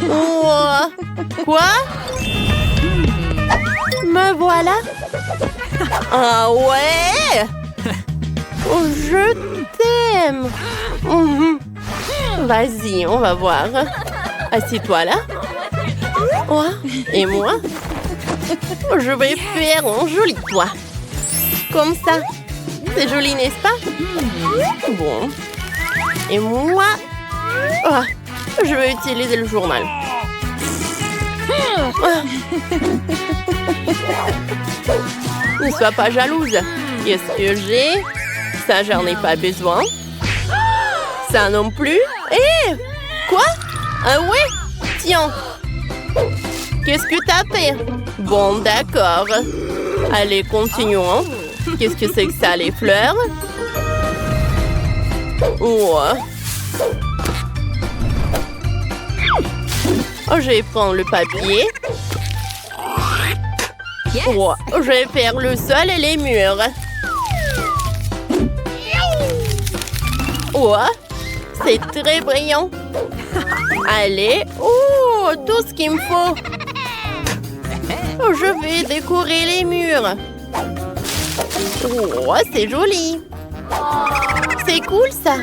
Oh, quoi? Me voilà. Ah ouais? Oh, je t'aime. Vas-y, on va voir. Assieds-toi là. Oh, et moi? Je vais faire un joli toit. Comme ça. C'est joli, n'est-ce pas? Bon. Et moi? Oh, je vais utiliser le journal. Ne sois pas jalouse. Qu'est-ce que j'ai? Ça, j'en ai pas besoin. Ça non plus. Hé! Quoi? Ah ouais? Tiens. Qu'est-ce que t'as fait? Bon, d'accord. Allez, continuons. Qu'est-ce que c'est que ça, les fleurs? Oh. Oh, je vais prendre le papier. Oh, je vais faire le sol et les murs. Oh, c'est très brillant. Allez, oh, tout ce qu'il me faut. Oh, je vais décorer les murs. Oh, c'est joli. C'est cool, ça.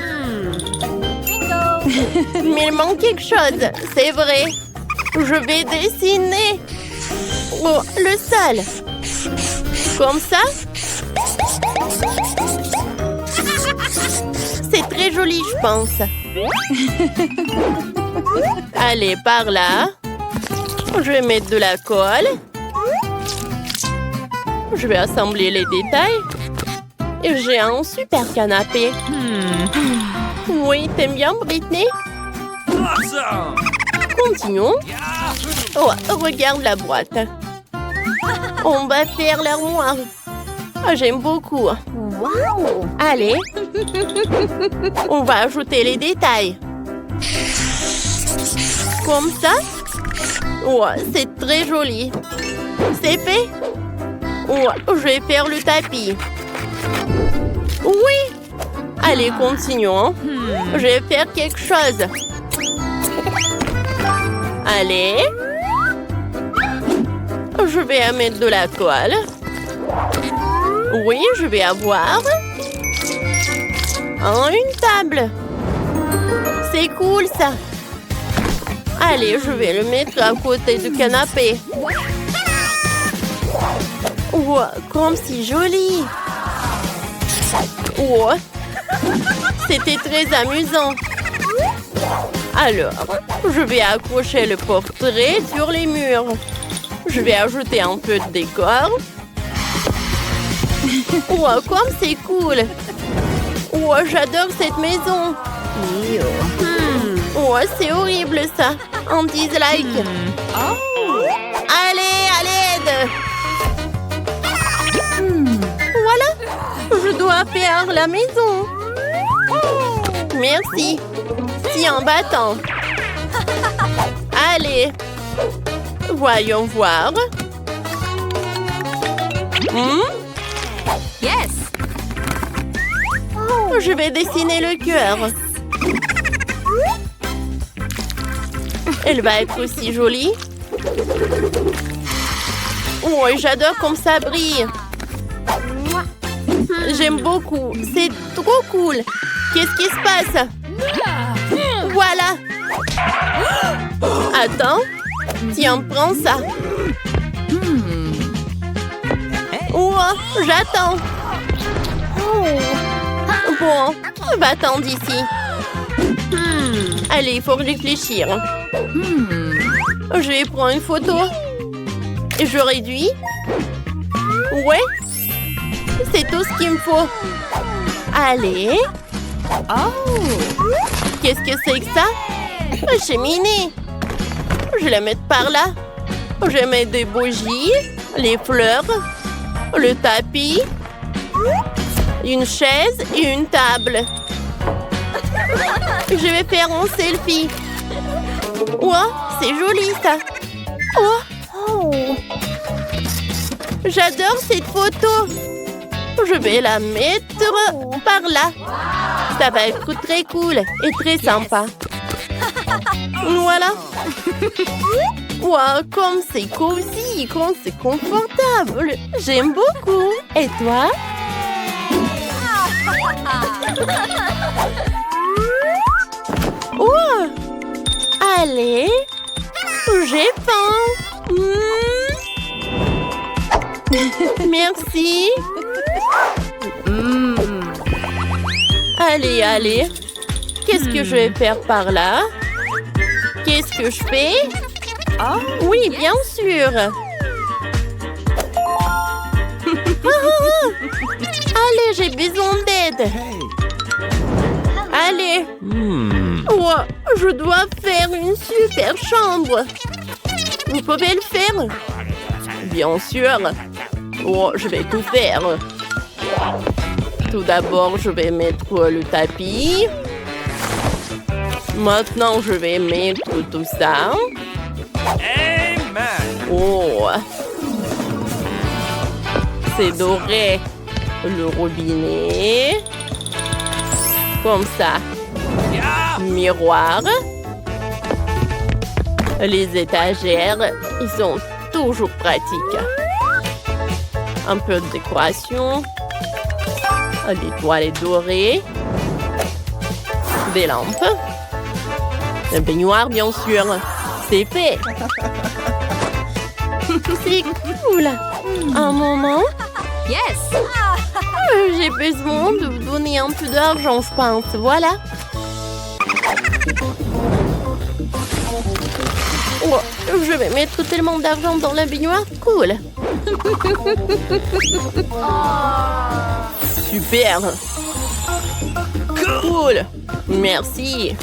Mais il manque quelque chose, c'est vrai. Je vais dessiner. Oh, le sol. Comme ça. C'est très joli, je pense. Allez, par là. Je vais mettre de la colle. Je vais assembler les détails. Et j'ai un super canapé. Oui, t'aimes bien, Britney? Continuons. Oh, regarde la boîte. On va faire l'armoire. Oh, j'aime beaucoup. Wow. Allez. On va ajouter les détails. Comme ça. Oh, c'est très joli. C'est fait. Oh, je vais faire le tapis. Oui. Allez, continuons. Je vais faire quelque chose. Allez. Je vais mettre de la colle. Oui, je vais avoir une table. C'est cool, ça. Allez, je vais le mettre à côté du canapé. Oh, comme c'est joli. Oh, c'était très amusant. Alors, je vais accrocher le portrait sur les murs. Je vais ajouter un peu de décor. Oh, comme c'est cool. Oh, j'adore cette maison. Oh, c'est horrible, ça. Un dislike. Allez, à l'aide. Voilà. Je dois faire la maison. Merci. Tiens, bâton. Allez. Voyons voir. Yes. Je vais dessiner le cœur. Elle va être aussi jolie. Oh, j'adore comme ça brille. J'aime beaucoup. C'est trop cool. Qu'est-ce qui se passe? Voilà. Attends. Tiens, prends ça. Oh, j'attends. Bon, va-t'en d'ici. Allez, il faut réfléchir. Je vais prendre une photo. Et je réduis. Ouais. C'est tout ce qu'il me faut. Allez. Oh. Qu'est-ce que c'est que ça? Une cheminée. Je vais la mettre par là. Je vais mettre des bougies, les fleurs, le tapis, une chaise et une table. Je vais faire un selfie. Oh, c'est joli ça. Oh. J'adore cette photo. Je vais la mettre par là. Ça va être très cool et très sympa. Voilà. Wow, comme c'est cosy, comme c'est confortable. J'aime beaucoup. Et toi? Oh! Allez, j'ai faim. Merci. Allez, allez. Qu'est-ce que je vais faire par là? Qu'est-ce que je fais? Oui, bien sûr. Allez, j'ai besoin d'aide. Allez. Oh, je dois faire une super chambre. Vous pouvez le faire? Bien sûr. Oh, je vais tout faire. Tout d'abord, je vais mettre le tapis. Maintenant, je vais mettre tout ça. Oh. C'est doré. Le robinet. Comme ça. Miroir. Les étagères, ils sont toujours pratiques. Un peu de décoration. Les toilettes dorées. Des lampes. Un baignoire, bien sûr. C'est fait. C'est cool. Un moment. Yes! J'ai besoin de vous donner un peu d'argent, je pense. Voilà. Oh, je vais mettre tellement d'argent dans la baignoire. Cool. Super. Cool. Merci.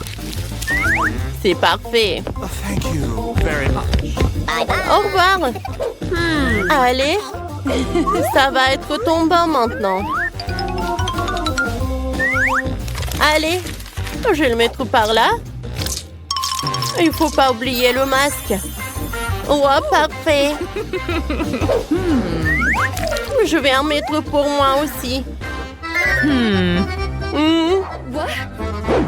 C'est parfait. Thank you very much. Au revoir. Allez. Ça va être ton bain maintenant. Allez. Je vais le mettre par là. Il faut pas oublier le masque. Oh, parfait. Je vais en mettre pour moi aussi.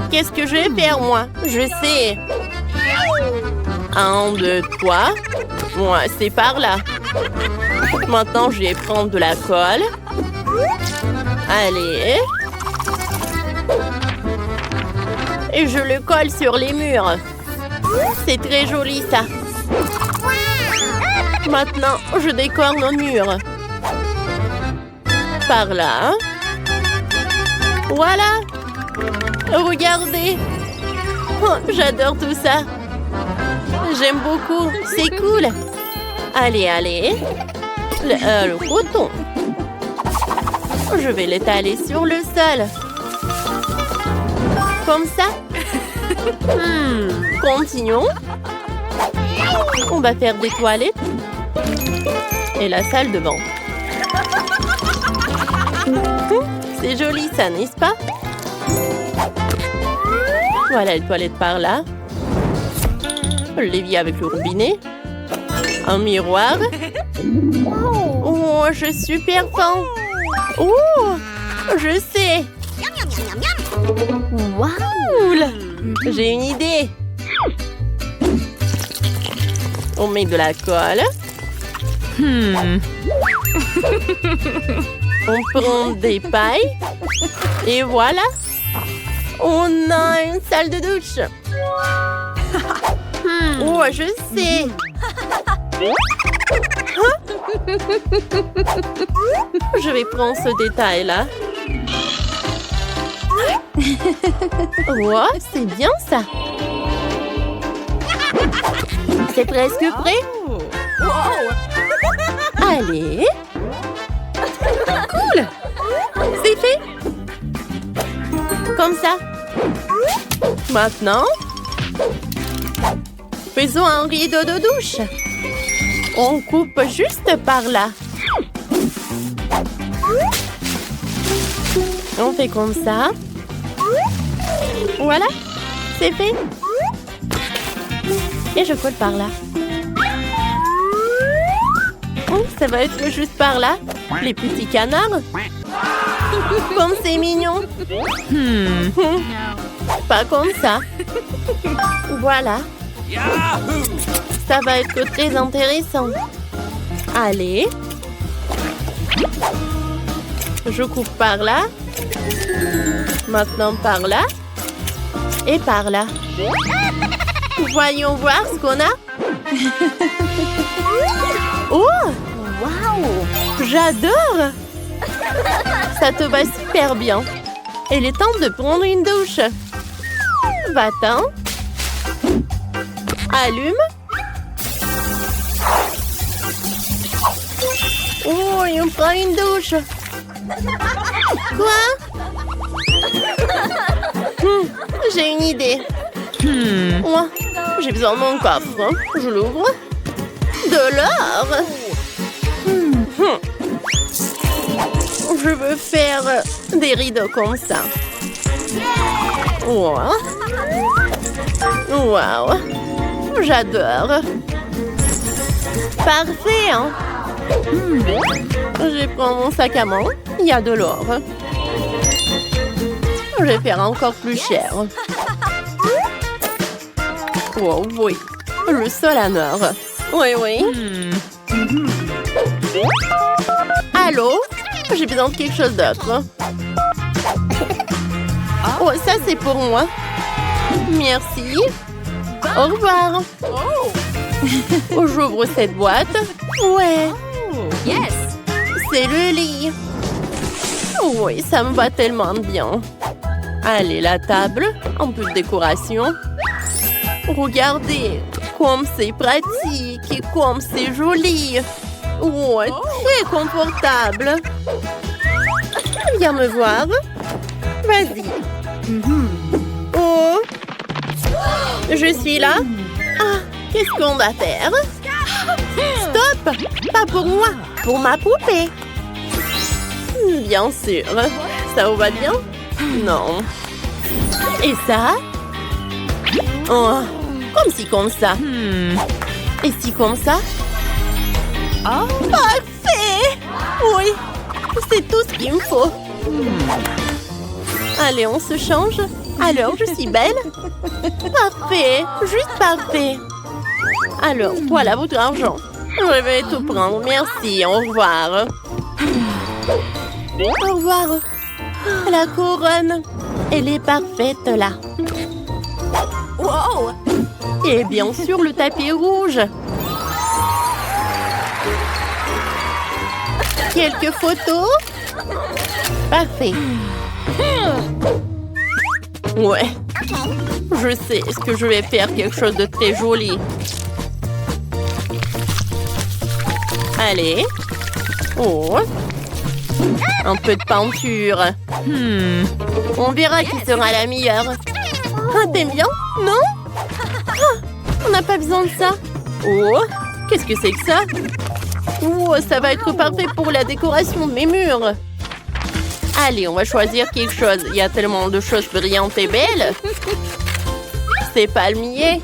Qu'est-ce que je vais faire, moi? Je sais. 1, 2, 3. Moi, c'est par là. Maintenant, je vais prendre de la colle. Allez. Et je le colle sur les murs. C'est très joli, ça. Maintenant, je décore nos murs. Par là. Voilà. Regardez. Oh, j'adore tout ça. J'aime beaucoup. C'est cool. Allez, allez. Le coton. Je vais l'étaler sur le sol. Comme ça. Continuons. On va faire des toilettes. Et la salle de bain. C'est joli ça, n'est-ce pas? Voilà les toilettes par là. L'évier avec le robinet. Un miroir. Oh, je suis super faim. Oh, je sais. Wow. J'ai une idée. On met de la colle. On prend des pailles. Et voilà. On a une salle de douche. Oh, je sais. Je vais prendre ce détail-là. Oh, c'est bien ça. C'est presque prêt. Allez. Cool. C'est fait. Comme ça. Maintenant, faisons un rideau de douche. On coupe juste par là. On fait comme ça. Voilà, c'est fait. Et je colle par là. Oh, ça va être juste par là. Les petits canards. Comme c'est mignon. Pas comme ça. Voilà. Yahoo! Ça va être très intéressant. Allez. Je coupe par là. Maintenant par là. Et par là. Voyons voir ce qu'on a. Oh! Waouh! J'adore! Ça te va super bien. Il est temps de prendre une douche. Va-t'en. Allume. Oh, et on prend une douche. Quoi? J'ai une idée. Moi, j'ai besoin de mon coffre. Je l'ouvre. De l'or. Je veux faire des rideaux comme ça. Wow. Wow. J'adore. Parfait, hein? Je vais prendre mon sac à main. Il y a de l'or. Je vais faire encore plus cher. Oh oui. Le sol en or. Oui, oui. Allô? J'ai besoin de quelque chose d'autre. Oh, ça c'est pour moi. Merci. Au revoir. Oh, j'ouvre cette boîte. Ouais. Yes. C'est le lit. Oui, ça me va tellement bien. Allez, la table. Un peu de décoration. Regardez, comme c'est pratique et comme c'est joli. Oh, très confortable. Viens me voir. Vas-y. Oh, je suis là. Ah, qu'est-ce qu'on va faire? Stop! Pas pour moi, pour ma poupée. Bien sûr. Ça vous va bien? Non. Et ça? Oh, comme si comme ça. Et si comme ça? Parfait! Oui, c'est tout ce qu'il me faut. Allez, on se change. Alors, je suis belle? Parfait, juste parfait. Alors, voilà votre argent. Je vais tout prendre, merci, au revoir. Au revoir. La couronne, elle est parfaite là. Wow! Et bien sûr, le tapis rouge. Quelques photos. Parfait. Ouais. Je sais ce que je vais faire, quelque chose de très joli. Allez. Oh. Un peu de peinture. On verra qui sera la meilleure. Ah, t'aimes bien? Non? Ah, on n'a pas besoin de ça. Oh, qu'est-ce que c'est que ça? Oh, ça va être parfait pour la décoration de mes murs. Allez, on va choisir quelque chose. Il y a tellement de choses brillantes et belles. Ces palmiers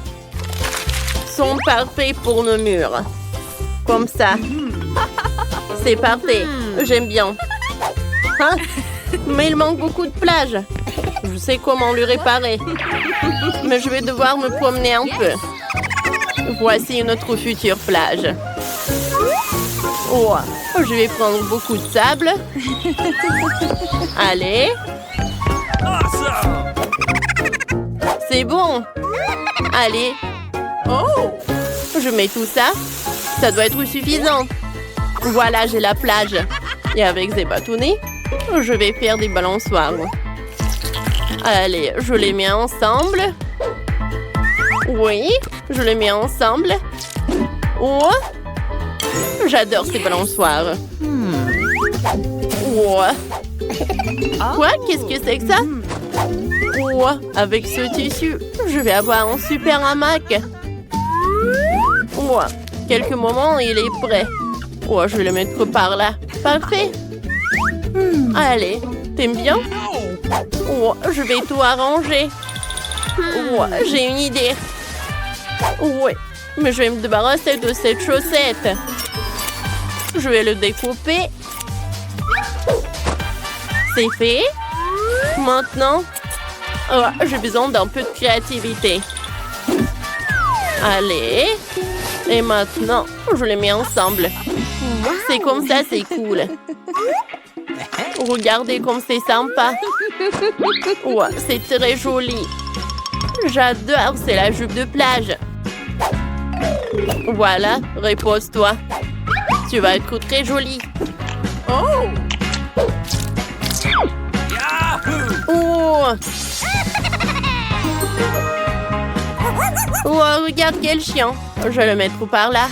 sont parfaits pour nos murs. Comme ça. C'est parfait. J'aime bien. Hein? Mais il manque beaucoup de plage. Je sais comment le réparer. Mais je vais devoir me promener un peu. Voici notre future plage. Oh, je vais prendre beaucoup de sable. Allez. Awesome! C'est bon. Allez. Oh, je mets tout ça. Ça doit être suffisant. Voilà, j'ai la plage. Et avec ces bâtonnets, je vais faire des balançoires. Allez, je les mets ensemble. Oui, je les mets ensemble. Oh, j'adore ces balançoires. Oh. Quoi? Qu'est-ce que c'est que ça? Oh, avec ce tissu, je vais avoir un super hamac. Oh, quelques moments, il est prêt. Oh, je vais le mettre par là. Parfait. Allez, t'aimes bien? Oh, je vais tout arranger. Oh, j'ai une idée. Ouais, mais je vais me débarrasser de cette chaussette. Je vais le découper. C'est fait. Maintenant, oh, j'ai besoin d'un peu de créativité. Allez. Et maintenant, je les mets ensemble. C'est comme ça, c'est cool. Regardez comme c'est sympa. Ouais, c'est très joli. J'adore, c'est la jupe de plage. Voilà, repose-toi. Tu vas être très jolie. Yahoo! Oh! Oh, regarde quel chien. Je vais le mettre par là.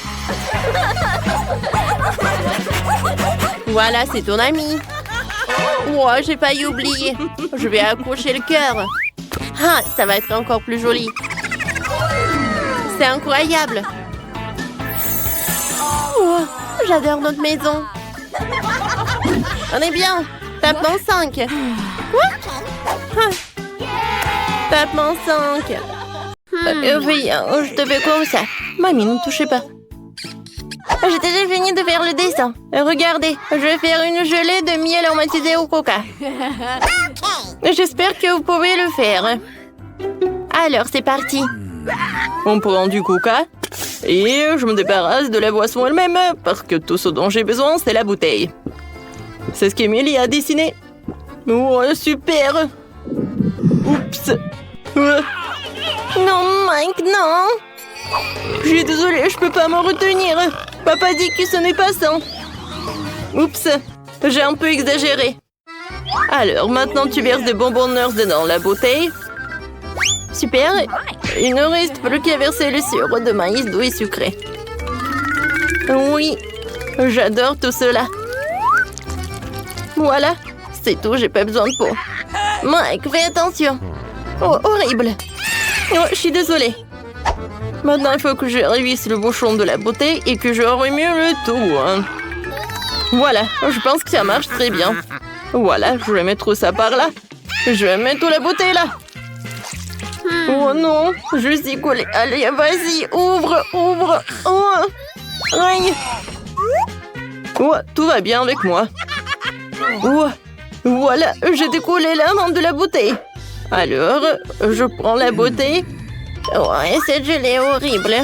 Voilà, c'est ton ami. Oh, j'ai failli oublier. Je vais accrocher le cœur. Ah, ça va être encore plus joli. C'est incroyable. Oh, j'adore notre maison. On est bien. Tapement 5. Quoi? Ah. Tapement 5. Oui, je te fais comme ça. Mamie, ne touchez pas. J'ai déjà fini de faire le dessin. Regardez, je vais faire une gelée de miel aromatisé au coca. J'espère que vous pouvez le faire. Alors, c'est parti. On prend du coca et je me débarrasse de la boisson elle-même parce que tout ce dont j'ai besoin, c'est la bouteille. C'est ce qu'Emily a dessiné. Oh, super. Oups. Non, Mike, non. Je suis désolée, je peux pas me retenir. Papa dit que ce n'est pas ça. Oups, j'ai un peu exagéré. Alors, maintenant tu verses des bonbons Nurse dans la bouteille. Super. Il ne reste plus qu'à verser le sirop de maïs doux et sucré. Oui, j'adore tout cela. Voilà, c'est tout, j'ai pas besoin de peau. Mike, fais attention. Oh, horrible. Oh, je suis désolée. Maintenant, il faut que je révisse le bouchon de la bouteille et que je remue le tout. Hein. Voilà, je pense que ça marche très bien. Voilà, je vais mettre ça par là. Je vais mettre la bouteille là. Oh non, je suis collée. Allez, vas-y, ouvre, ouvre. Oh, aïe. Oh, tout va bien avec moi. Oh, voilà, j'ai décollé la main de la bouteille. Alors, je prends la bouteille. Ouais, cette gelée est horrible.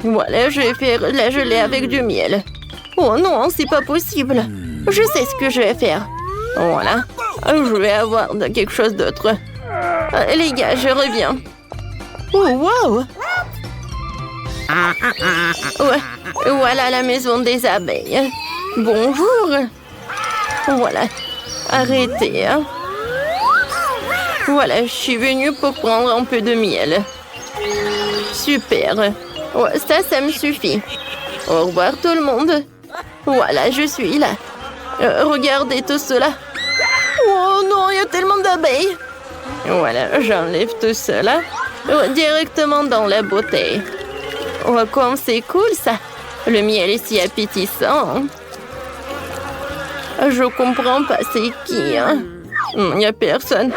Voilà, je vais faire la gelée avec du miel. Oh non, c'est pas possible. Je sais ce que je vais faire. Voilà, je vais avoir quelque chose d'autre. Les gars, je reviens. Oh, wow! Ouais, voilà la maison des abeilles. Bonjour. Voilà, arrêtez. Hein. Voilà, je suis venue pour prendre un peu de miel. Super. Ouais, ça me suffit. Au revoir tout le monde. Voilà, je suis là. Regardez tout cela. Oh non, il y a tellement d'abeilles. Voilà, j'enlève tout cela directement dans la bouteille. Oh, comme c'est cool ça. Le miel est si appétissant. Je comprends pas, c'est qui, hein? Il n'y a personne.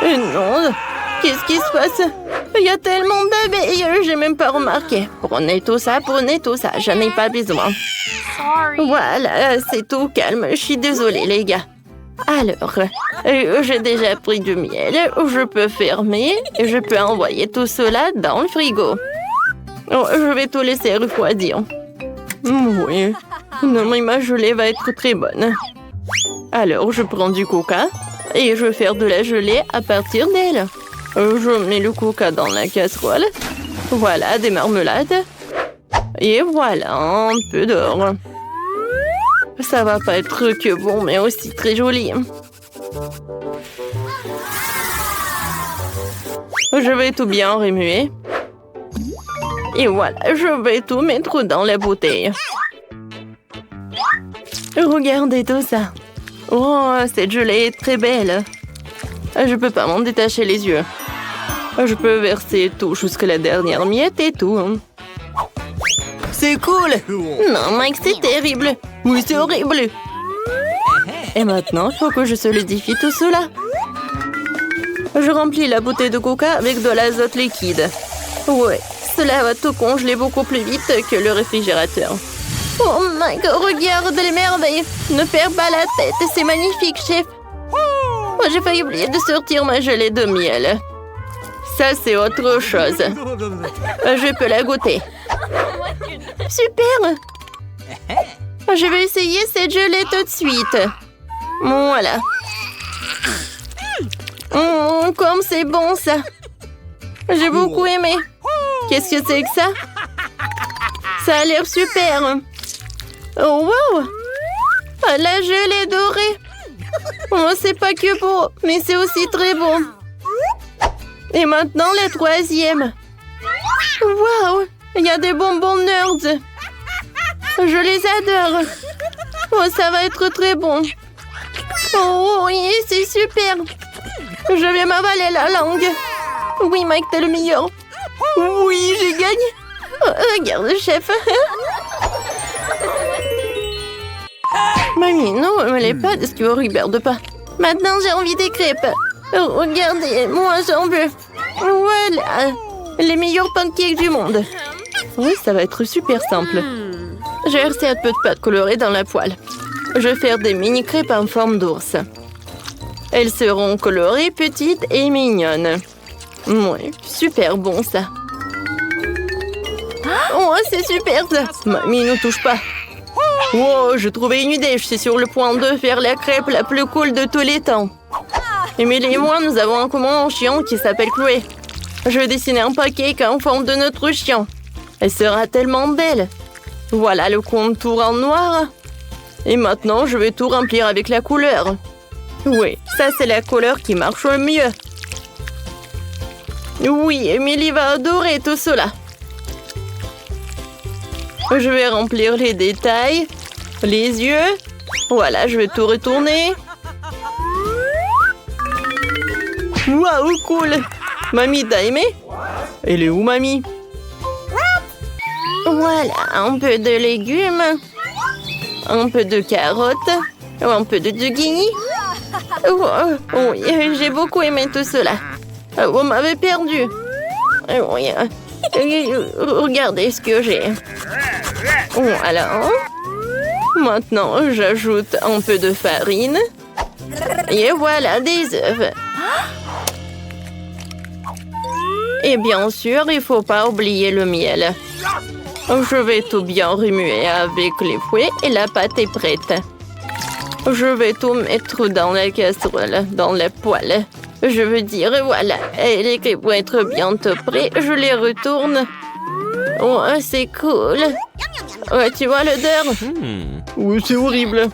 Non, qu'est-ce qui se passe? Il y a tellement d'abeilles, j'ai même pas remarqué. Prenez tout ça, j'en ai pas besoin. Voilà, c'est tout calme, je suis désolée les gars. Alors, j'ai déjà pris du miel, je peux fermer et je peux envoyer tout cela dans le frigo. Oh, je vais tout laisser refroidir. Oui, non mais ma gelée va être très bonne. Alors, je prends du coca et je vais faire de la gelée à partir d'elle. Je mets le coca dans la casserole. Voilà, des marmelades. Et voilà, un peu d'or. Ça va pas être que bon, mais aussi très joli. Je vais tout bien remuer. Et voilà, je vais tout mettre dans la bouteille. Regardez tout ça. Oh, cette gelée est très belle. Je peux pas m'en détacher les yeux. Je peux verser tout jusqu'à la dernière miette et tout. C'est cool. Non, Mike, c'est terrible. Oui, c'est horrible. Et maintenant, il faut que je solidifie tout cela. Je remplis la bouteille de coca avec de l'azote liquide. Ouais, cela va tout congeler beaucoup plus vite que le réfrigérateur. Oh Mike, regarde les merveilles. Ne perds pas la tête, c'est magnifique, chef. Oh, j'ai failli oublier de sortir ma gelée de miel. Ça, c'est autre chose. Je peux la goûter. Super! Je vais essayer cette gelée tout de suite. Voilà. Comme c'est bon, ça. J'ai beaucoup aimé. Qu'est-ce que c'est que ça? Ça a l'air super. Oh, wow! La gelée dorée. Oh, c'est pas que beau, mais c'est aussi très bon. Et maintenant, la troisième. Wow! Il y a des bonbons nerds. Je les adore. Oh, ça va être très bon. Oh, oui, c'est super. Je vais m'avaler la langue. Oui, Mike, t'es le meilleur. Oui, j'ai gagné. Oh, regarde, le chef. Mamie, non, elle est pas de ce que vous regarde pas. Maintenant, j'ai envie des crêpes. Oh, regardez, moi, j'en veux. Voilà. Les meilleurs pancakes du monde. Oui, ça va être super simple. J'ai versé un peu de pâte colorée dans la poêle. Je vais faire des mini crêpes en forme d'ours. Elles seront colorées, petites et mignonnes. Oui, super bon ça. Oh, c'est super ça. Mamie, ne touche pas. Wow, j'ai trouvé une idée. Je suis sur le point de faire la crêpe la plus cool de tous les temps. Émilie et moi, nous avons en commun un chien qui s'appelle Chloé. Je vais dessiner un pancake en forme de notre chien. Elle sera tellement belle. Voilà le contour en noir. Et maintenant, je vais tout remplir avec la couleur. Oui, ça c'est la couleur qui marche le mieux. Oui, Émilie va adorer tout cela. Je vais remplir les détails, les yeux. Voilà, je vais tout retourner. Waouh, cool! Mamie, t'as aimé? Elle est où, Mamie? Voilà, un peu de légumes, un peu de carottes, un peu de zucchini. Oui, j'ai beaucoup aimé tout cela. Vous m'avez perdu. Oui, regardez ce que j'ai. Voilà. Maintenant, j'ajoute un peu de farine. Et voilà, des œufs. Et bien sûr, il ne faut pas oublier le miel. Je vais tout bien remuer avec les fouets et la pâte est prête. Je vais tout mettre dans la casserole, dans la poêle. Je veux dire, voilà, et les crêpes vont être bientôt prêtes. Je les retourne. Oh, c'est cool. Ouais, tu vois l'odeur? Oui, c'est horrible.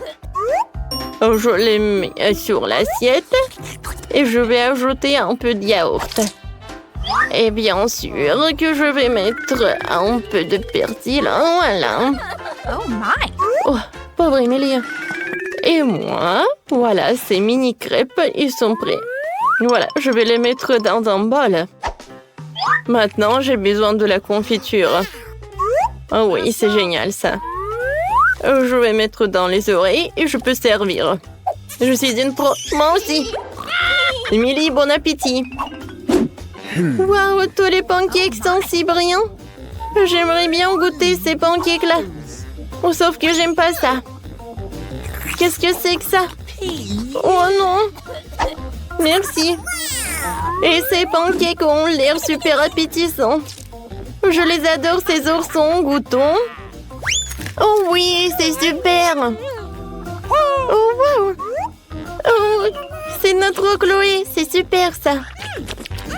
Je les mets sur l'assiette et je vais ajouter un peu de yaourt. Et bien sûr que je vais mettre un peu de persil. Voilà. Oh my! Oh, pauvre Émilie. Et moi, voilà, ces mini crêpes, ils sont prêts. Voilà, je vais les mettre dans un bol. Maintenant, j'ai besoin de la confiture. Oh oui, c'est génial ça. Je vais mettre dans les oreilles et je peux servir. Je suis une pro. Moi aussi. Émilie, bon appétit. Waouh, tous les pancakes sont si brillants. J'aimerais bien goûter ces pancakes-là. Oh, sauf que j'aime pas ça. Qu'est-ce que c'est que ça? Oh non. Merci. Et ces pancakes ont l'air super appétissants. Je les adore, ces oursons. Goûtons. Oh oui, c'est super. Oh wow. Oh, c'est notre Chloé. C'est super ça.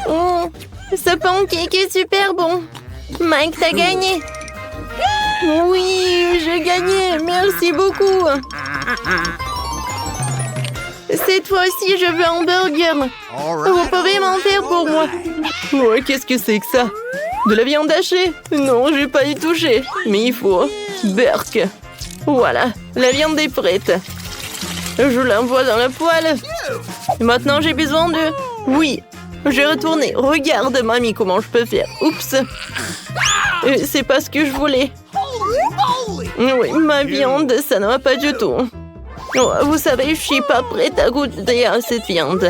Oh, ce pancake est super bon. Mike, t'as gagné. Oui, j'ai gagné. Merci beaucoup. Cette fois-ci, je veux un burger. Vous pouvez m'en faire pour moi. Ouais, qu'est-ce que c'est que ça? De la viande hachée? Non, je vais pas y toucher. Mais il faut. Burk. Voilà, la viande est prête. Je l'envoie dans la poêle. Maintenant, j'ai besoin de... Oui, j'ai retourné. Regarde, mamie, comment je peux faire. Oups. C'est pas ce que je voulais. Oui, ma viande, ça ne va pas du tout. Oh, vous savez, je suis pas prête à goûter à cette viande.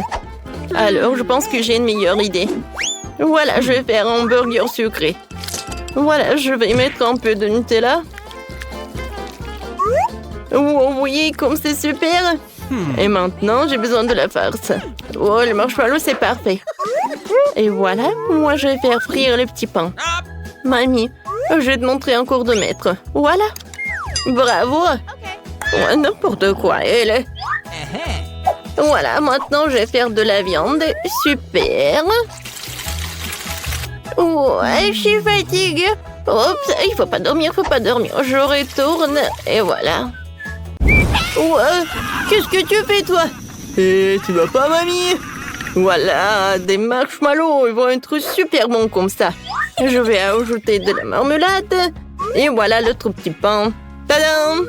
Alors, je pense que j'ai une meilleure idée. Voilà, je vais faire un burger sucré. Voilà, je vais mettre un peu de Nutella. Oh oui, comme c'est super. Et maintenant, j'ai besoin de la farce. Oh, le marshmallow, c'est parfait. Et voilà, moi je vais faire frire le petit pain. Mamie, je vais te montrer un cours de maître. Voilà. Bravo. Ouais, n'importe quoi, elle. Voilà, maintenant je vais faire de la viande. Super. Ouais, je suis fatiguée. Oups, il faut pas dormir, Je retourne et voilà. Ouais, qu'est-ce que tu fais toi? Et tu vas pas, mamie? Voilà, des marshmallows, ils vont être super bons comme ça. Je vais ajouter de la marmelade. Et voilà le tout petit pain. Tadam!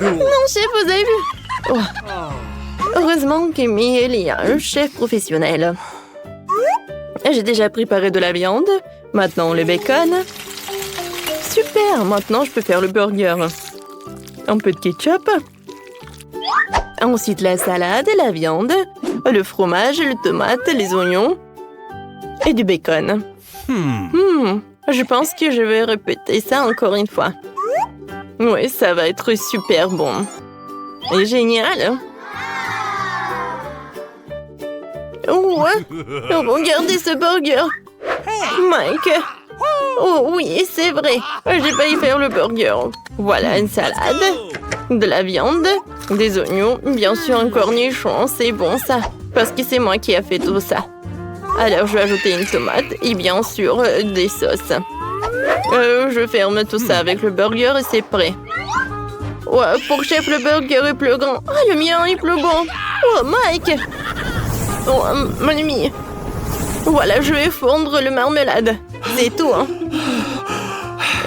Non, chef, vous avez vu? Oh. Heureusement qu'Emile y a un chef professionnel. J'ai déjà préparé de la viande. Maintenant, le bacon. Super, maintenant je peux faire le burger. Un peu de ketchup. Ensuite, la salade, la viande, le fromage, le tomate, les oignons et du bacon. Je pense que je vais répéter ça encore une fois. Oui, ça va être super bon. Et génial. Ouais, regardez ce burger. Mike. Oh oui, c'est vrai. J'ai failli faire le burger. Voilà une salade, de la viande, des oignons, bien sûr un cornichon, c'est bon ça. Parce que c'est moi qui ai fait tout ça. Alors je vais ajouter une tomate et bien sûr des sauces. Je ferme tout ça avec le burger et c'est prêt. Ouais, pour chef le burger est plus grand. Ah, le mien est plus bon. Oh, Mike. Oh, mon ami. Voilà, je vais fondre le marmelade. C'est tout, hein.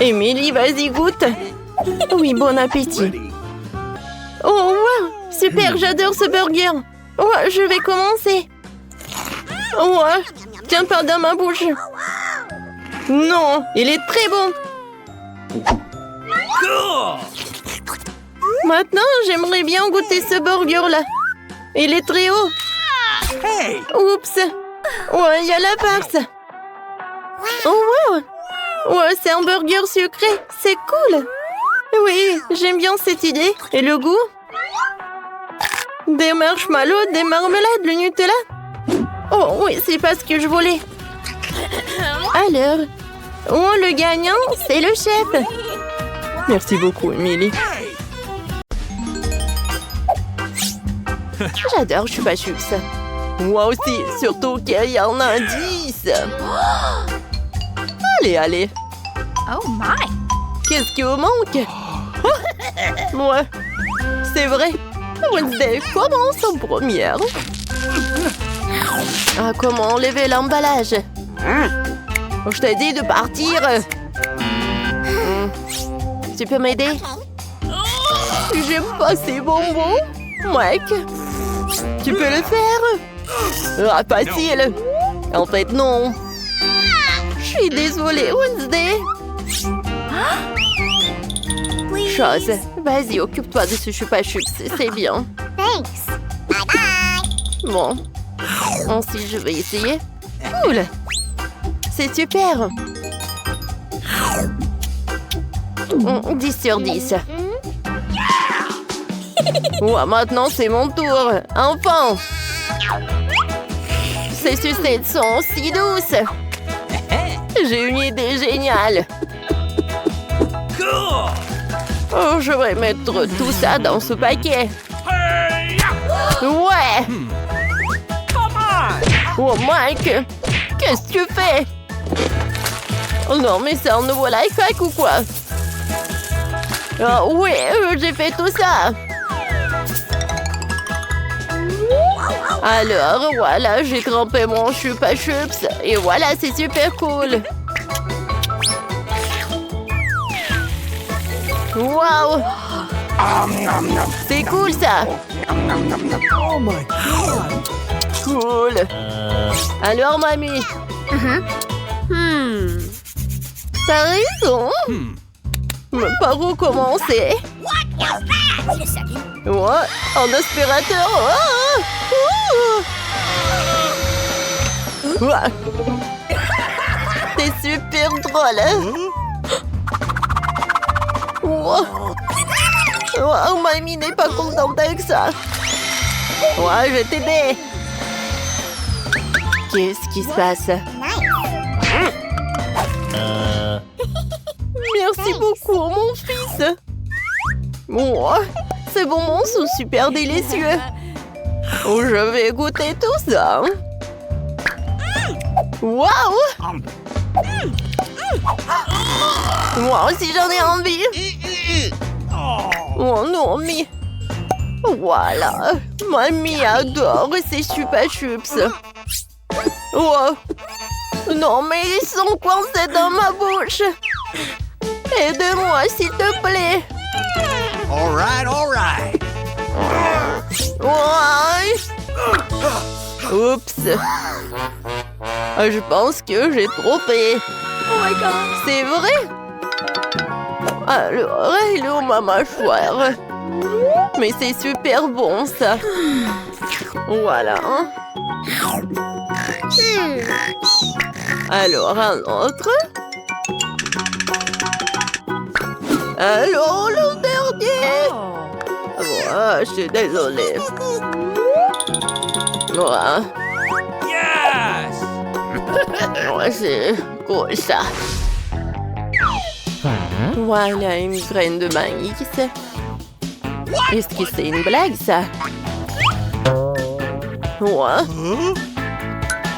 Émilie, vas-y, goûte. Oui, bon appétit. Oh, wow, super, j'adore ce burger. Ouais, je vais commencer. Ouais, tiens pas dans ma bouche. Non, il est très bon. Maintenant, j'aimerais bien goûter ce burger-là. Il est très haut. Oups. Ouais, il y a la farce. Oh, wow. Ouais, c'est un burger sucré. C'est cool. Oui, j'aime bien cette idée. Et le goût? Des marshmallows, des marmelades, le Nutella. Oh, oui, c'est pas ce que je voulais. Alors, le gagnant, c'est le chef. Merci beaucoup, Emily. J'adore Chupa Chups. Moi aussi, surtout qu'il y en a 10. Allez. Oh my! Qu'est-ce qui vous manque? Ouais, c'est vrai. Wednesday commence en première. Ah, comment enlever l'emballage? Je t'ai dit de partir. Tu peux m'aider? J'aime pas ces bonbons. Mike, tu peux le faire? Ah, facile. En fait, non. Je suis désolée, Wednesday. Chose, vas-y, occupe-toi de ce Chupa Chups, c'est bien. Thanks. Bye bye. Bon, ensuite je vais essayer. Cool. C'est super. 10 sur 10. Ouais, maintenant c'est mon tour. Enfin. Ces sucettes sont si douces. J'ai une idée géniale. Oh, je vais mettre tout ça dans ce paquet. Ouais. Oh, Mike, qu'est-ce que tu fais? Oh non, mais c'est un nouveau life hack ou quoi? Oh, oui, j'ai fait tout ça. Alors, voilà, j'ai trempé mon Chupa Chups. Et voilà, c'est super cool. Wow! C'est cool, ça! Oh my God! Cool! Alors, mamie? T'as raison! Mais par où commencer? Ouais, un aspirateur! Ouais. C'est super drôle, hein? Wow, mamie n'est pas contente avec ça. Ouais, je vais t'aider. Qu'est-ce qui se passe? Merci beaucoup, mon fils. Oh, ces bonbons sont super délicieux. Oh, je vais goûter tout ça. Waouh! Moi aussi, j'en ai envie. Oh non, mais... Voilà. Mamie adore ces Chupa Chups. Oh. Non, mais ils sont coincés dans ma bouche. Aide-moi, s'il te plaît. All right. Ouais. Oups. Je pense que j'ai trompé. Oh my god. C'est vrai? Alors, il est où ma mâchoire? Mais c'est super bon, ça. Voilà. Alors, un autre. Alors, le dernier. Oh, je suis désolée. Voilà. Yes! Ouais, c'est cool, ça. Voilà, une graine de maïs. Est-ce que c'est une blague, ça? Ouais.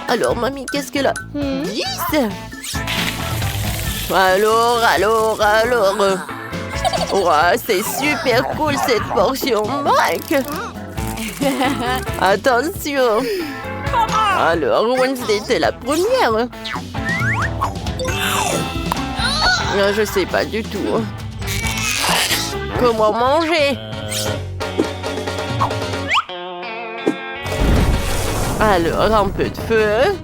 Alors, mamie, qu'est-ce qu'elle a? 10? Alors. Ouais, c'est super cool, cette portion, Mike. Attention. Alors, Wednesday, t'es la première. Je sais pas du tout. Comment manger? Alors, un peu de feu.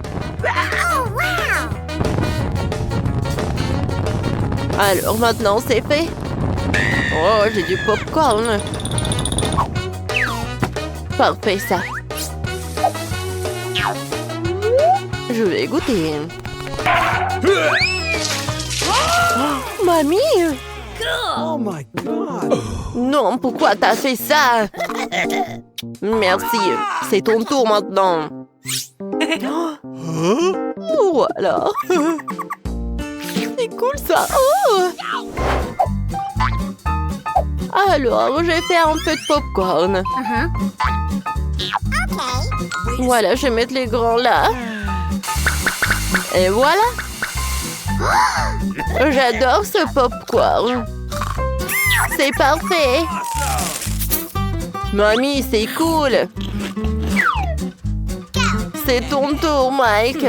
Alors, maintenant, c'est fait. Oh, j'ai du popcorn. Parfait, ça. Je vais goûter. Oh, mamie! Oh my god! Non, pourquoi t'as fait ça? Merci, c'est ton tour maintenant. Voilà. C'est cool ça. Oh! Alors, je vais faire un peu de popcorn. Voilà, je vais mettre les grands là. Et voilà. J'adore ce popcorn. C'est parfait. Mamie, c'est cool. C'est ton tour, Mike.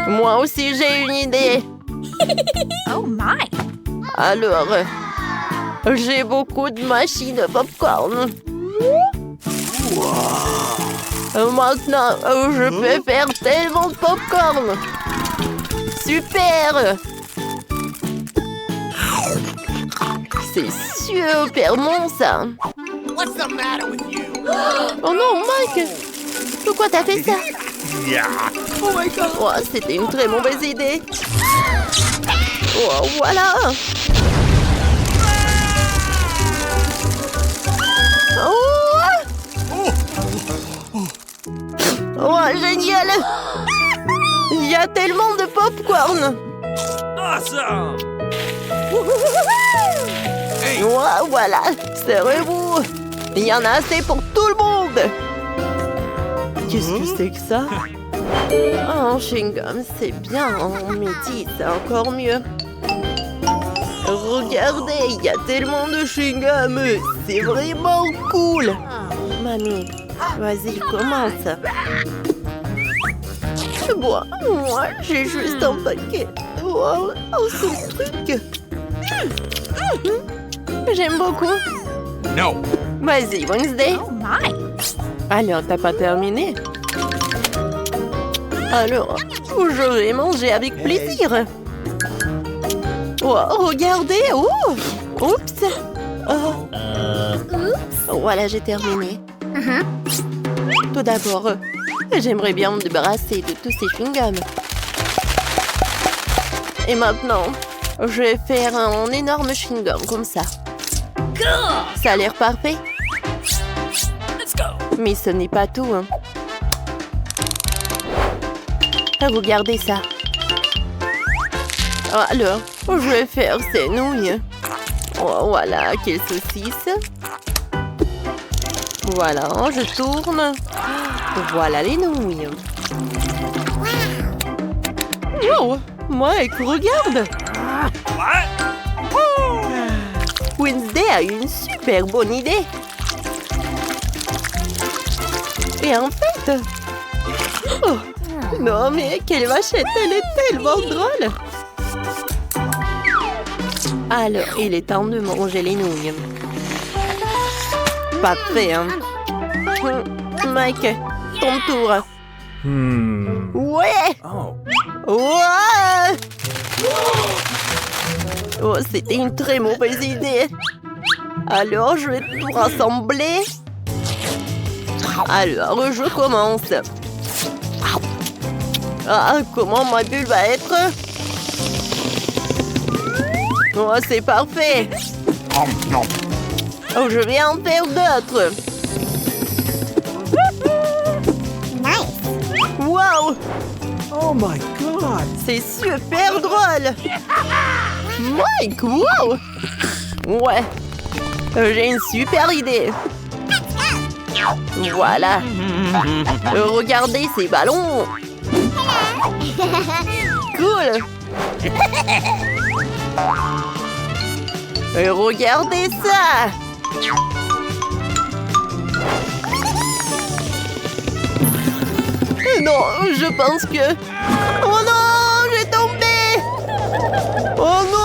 Moi aussi, j'ai une idée. Oh my! Alors, j'ai beaucoup de machines de popcorn. Maintenant, je peux faire tellement de popcorn. Super! C'est super bon, ça. What's the matter with you? Oh non, Mike! Pourquoi t'as fait ça? Yeah. Oh my god! Oh, c'était une très mauvaise idée. Oh, voilà! Oh! Oh, génial! Il y a tellement de popcorn! Awesome! Oh, voilà! Serrez-vous! Il y en a assez pour tout le monde! Qu'est-ce que c'est que ça? Oh, chewing-gum, c'est bien. Mais dis, c'est encore mieux. Regardez, il y a tellement de chewing-gum. C'est vraiment cool. Mamie, vas-y, commence. Bon, moi, j'ai juste un paquet. Wow, un seul truc. J'aime beaucoup. No. Vas-y, Wednesday. Oh my! Alors, t'as pas terminé? Alors, je vais manger avec plaisir. Oh, regardez. Oh, oups. Oh. Voilà, j'ai terminé. Tout d'abord, j'aimerais bien me débarrasser de tous ces chewing-gums. Et maintenant, je vais faire un énorme chewing-gum comme ça. Ça a l'air parfait. Mais ce n'est pas tout. Hein. Regardez ça. Alors, je vais faire ces nouilles. Oh, voilà, quelle saucisse. Voilà, je tourne. Voilà les nouilles. Wow, Mike, regarde. What? Wednesday a une super bonne idée. Et en fait... Oh, non, mais quelle vachette, elle est tellement drôle. Alors, il est temps de manger les nouilles. Parfait, hein. Mike, ton tour. Ouais. Oh. Ouais. Oh, c'était une très mauvaise idée. Alors, je vais tout rassembler. Alors, je commence. Ah, comment ma bulle va être? Oh, c'est parfait. Oh, je vais en faire d'autres. Wow! Oh my God. C'est super drôle. Mike, wow! Ouais, j'ai une super idée. Voilà. Regardez ces ballons. Cool. Et regardez ça. Non, je pense que... Oh non, j'ai tombé. Oh non.